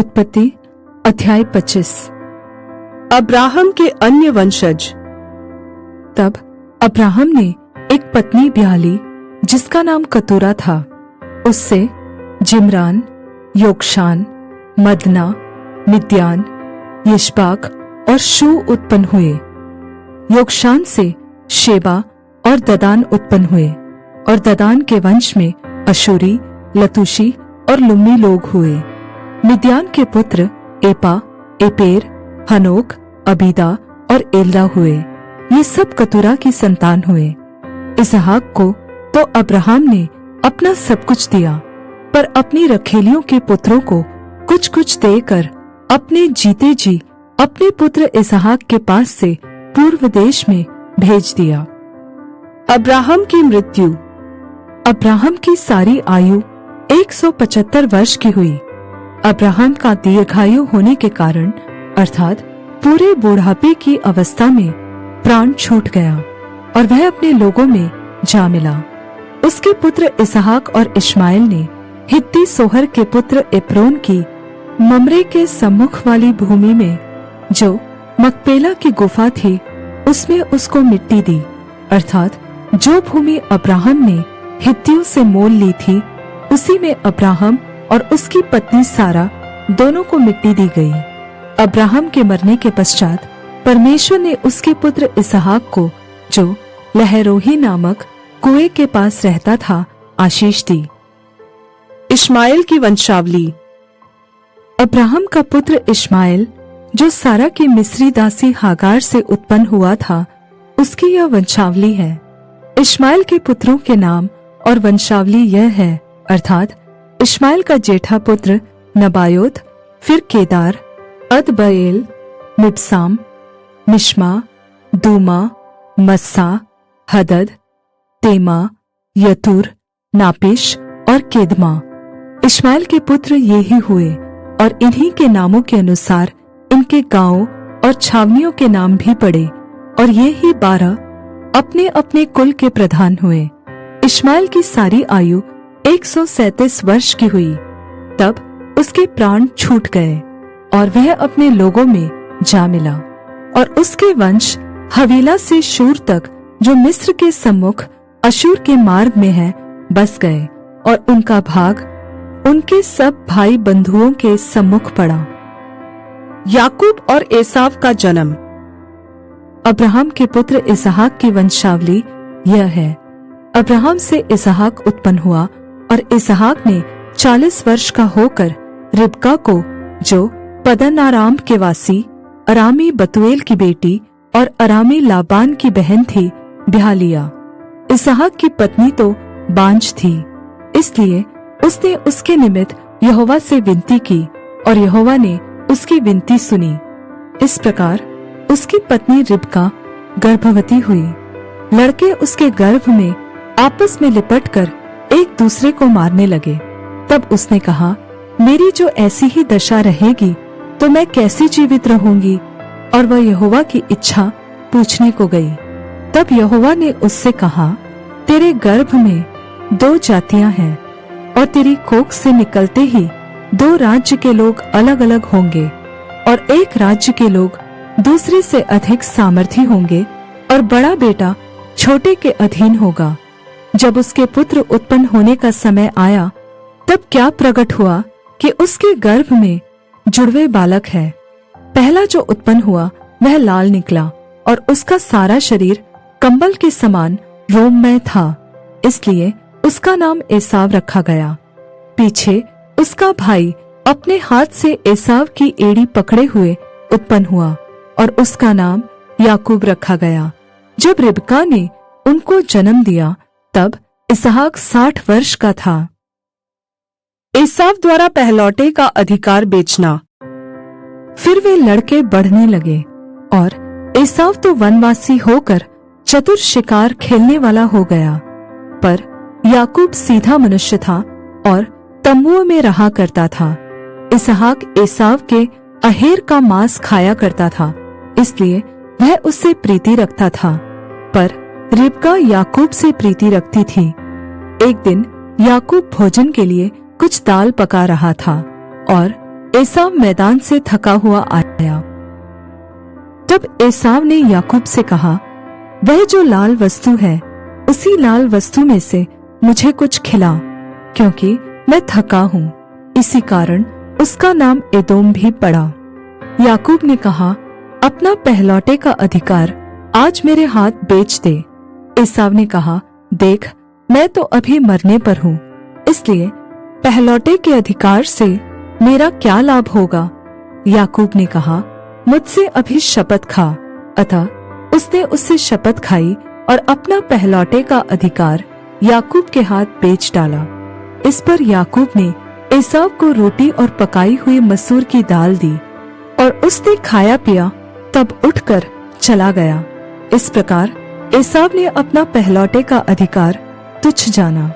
उत्पत्ति अध्याय 25। अब्राहम के अन्य वंशज। तब अब्राहम ने एक पत्नी ब्याह ली जिसका नाम कतूरा था। उससे जिम्रान, योक्षान, मदना, मिद्यान, यिशबाक और शू उत्पन्न हुए। योक्षान से शेबा और ददान उत्पन्न हुए और ददान के वंश में अशूरी, लतूशी और लुम्मी लोग हुए। मिद्यान के पुत्र एपा, एपेर, हनोक, अबीदा और एल्दा हुए। ये सब कतूरा की संतान हुए। इसहाक को तो अब्राहम ने अपना सब कुछ दिया, पर अपनी रखेलियों के पुत्रों को कुछ कुछ देकर अपने जीते जी अपने पुत्र इसहाक के पास से पूर्व देश में भेज दिया। अब्राहम की मृत्यु। अब्राहम की सारी आयु 175 वर्ष की हुई। अब्राहम का दीर्घायु होने के कारण अर्थात पूरे बुढ़ापे की अवस्था में प्राण छूट गया और वह अपने लोगों में जा मिला। उसके पुत्र इसहाक और इश्माएल ने हित्ती सोहर के पुत्र एप्रोन की ममरे के सम्मुख वाली भूमि में जो मकपेला की गुफा थी उसमें उसको मिट्टी दी, अर्थात जो भूमि अब्राहम ने हित्तियों से मोल ली थी उसी में अब्राहम और उसकी पत्नी सारा दोनों को मिट्टी दी गई। अब्राहम के मरने के पश्चात परमेश्वर ने उसके पुत्र इसहाक को, जो लहरोही नामक कुएं के पास रहता था, आशीष दी। इश्माएल की वंशावली। अब्राहम का पुत्र इश्माएल, जो सारा की मिस्री दासी हागार से उत्पन्न हुआ था, उसकी यह वंशावली है। इश्माएल के पुत्रों के नाम और वंशावली यह है, अर्थात इश्माएल का जेठा पुत्र नबायोत, फिर केदार, अदबएल, मिबसाम, मिश्मा, दूमा, मस्सा, हदद, तेमा, यतूर, नापिश और केदमा। इश्माएल के पुत्र ये ही हुए और इन्हीं के नामों के अनुसार इनके गांवों और छावनियों के नाम भी पड़े और ये ही 12 अपने अपने कुल के प्रधान हुए। इश्माएल की सारी आयु 137 वर्ष की हुई। तब उसके प्राण छूट गए और वह अपने लोगों में जा मिला। और उसके वंश हवीला से शूर तक, जो मिस्र के सम्मुख अशूर के मार्ग में है, बस गए और उनका भाग उनके सब भाई बंधुओं के सम्मुख पड़ा। याकूब और एसाव का जन्म। अब्राहम के पुत्र इसहाक की वंशावली यह है। अब्राहम से इसहाक उत्पन्न हुआ और इसहाक ने 40 वर्ष का होकर रिबका को, जो पदन आराम के वासी अरामी बतूएल की बेटी और अरामी लाबान की बहन थी, ब्याह लिया। इसहाक की पत्नी तो बांझ थी, इसलिए उसने उसके निमित्त यहोवा से विनती की और यहोवा ने उसकी विनती सुनी। इस प्रकार उसकी पत्नी रिबका गर्भवती हुई। लड़के उसके गर्भ में आपस में लिपटकर एक दूसरे को मारने लगे। तब उसने कहा, मेरी जो ऐसी ही दशा रहेगी तो मैं कैसे जीवित रहूंगी? और वह यहोवा की इच्छा पूछने को गई। तब यहोवा ने उससे कहा, तेरे गर्भ में 2 जातियां हैं और तेरी कोख से निकलते ही 2 राज्य के लोग अलग अलग होंगे और एक राज्य के लोग दूसरे से अधिक सामर्थी होंगे और बड़ा बेटा छोटे के अधीन होगा। जब उसके पुत्र उत्पन्न होने का समय आया, तब क्या प्रकट हुआ कि उसके गर्भ में जुड़वे बालक है। पहला जो उत्पन्न हुआ वह लाल निकला और उसका सारा शरीर कंबल के समान रोममय था, इसलिए उसका नाम एसाव रखा गया। पीछे उसका भाई अपने हाथ से एसाव की एड़ी पकड़े हुए उत्पन्न हुआ और उसका नाम याकूब रखा गया। जब रिबका ने उनको जन्म दिया, तब इसहाक 60 वर्ष का था। एसाव द्वारा पहलौठे का अधिकार बेचना। फिर वे लड़के बढ़ने लगे और एसाव तो वनवासी होकर चतुर शिकार खेलने वाला हो गया, पर याकूब सीधा मनुष्य था और तंबुओं में रहा करता था। इसहाक एसाव के अहेर का मांस खाया करता था, इसलिए वह उससे प्रीति रखता था, पर रिबका याकूब से प्रीति रखती थी। एक दिन याकूब भोजन के लिए कुछ दाल पका रहा था और एसाव मैदान से थका हुआ आया। तब एसाव ने याकूब से कहा, वह जो लाल वस्तु है, उसी लाल वस्तु में से मुझे कुछ खिला, क्योंकि मैं थका हूँ। इसी कारण उसका नाम एदोम भी पड़ा। याकूब ने कहा, अपना पहलौठे का अधिकार आज मेरे हाथ बेच दे। एसाव ने कहा, देख, मैं तो अभी मरने पर हूँ, इसलिए पहलौठे के अधिकार से मेरा क्या लाभ होगा। याकूब ने कहा, मुझसे अभी शपथ खा। अतः उसने उससे शपथ खाई और अपना पहलौठे का अधिकार याकूब के हाथ बेच डाला। इस पर याकूब ने एसाव को रोटी और पकाई हुई मसूर की दाल दी और उसने खाया पिया, तब उठकर चला गया। इस प्रकार एसाव ने अपना पहलौठे का अधिकार तुच्छ जाना।